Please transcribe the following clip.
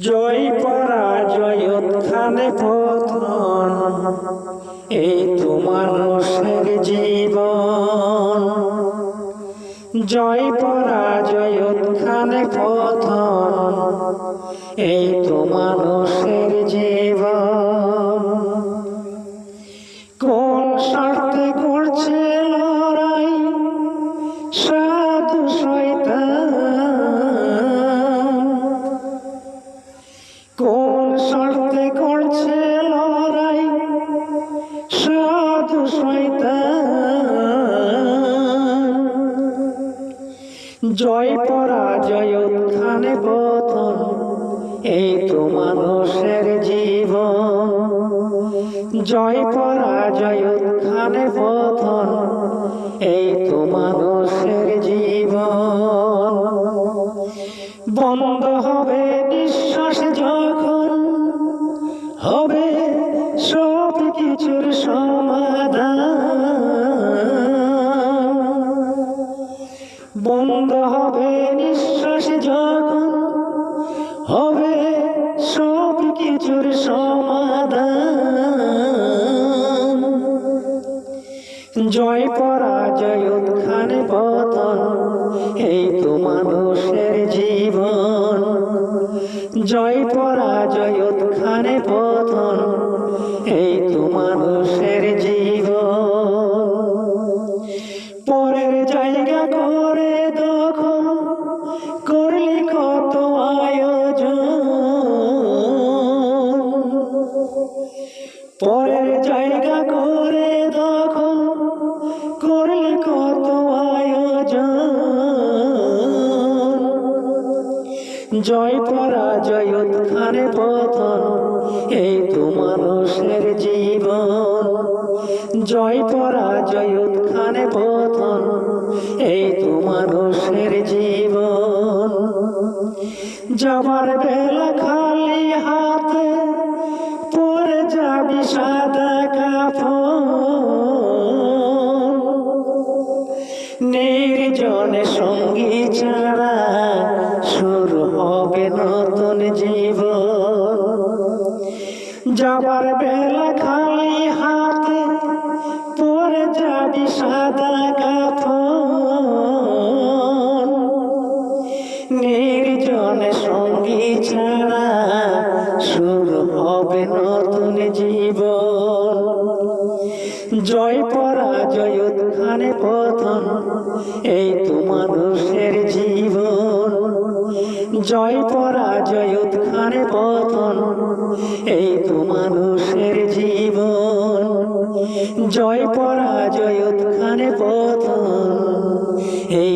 জয় পরাজয় উত্থানে পতন, এই তো মানুষের জীবন। জয় পরাজয় উত্থানে পতন, এই তো মানুষের জীবন। কোন স্বার্থে করছে লড়াই সাধু শয়তান, কোন স্বার্থে করছে লড়াই সাধু শয়তান। জয় পরাজয় উত্থানে পতন, এই তো মানুষের জীবন। জয় পরাজয় উত্থানে পতন, এই তো মানুষের জীবন। বন্ধ হবে নিঃশ্বাস যখন, হবে সব কিছুর সমাধান। বন্ধ হবে নিঃশ্বাস যখন, হবে সব কিছুর সমাধান। জয় পরাজয় উত্থানে পতন, এই তো মানুষের জীবন। জয় পরাজয় উত্থানে পতন, এই তো মানুষের জীবন। পরের জায়গা করে দখল করলি কত আয়োজন, পরের জায়গা করে দখল করলি কত আয়োজন। জয় পরাজয় উত্থানে পতন, এই তো মানুষের জীবন। জয় পরাজয় উত্থানে পতন, এই তো মানুষের জীবন। যাবার বেলা খালি হাতে পরে যাবি সাদা কাফন, নির্জনে সঙ্গী ছাড়া শুরু হবে নতুন জীবন। যাবার বেলা খালি হাতে পরে যাবি সাদা কাফন, নির্জনে সঙ্গী ছাড়া শুরু হবে নতুন জীবন। জয় পরাজয় উত্থানে পতন, এই তো মানুষের জীবন। জয় পরাজয় উত্থানে পতন, এই তো মানুষের জীবন। জয় পরাজয় উত্থানে পতন, এই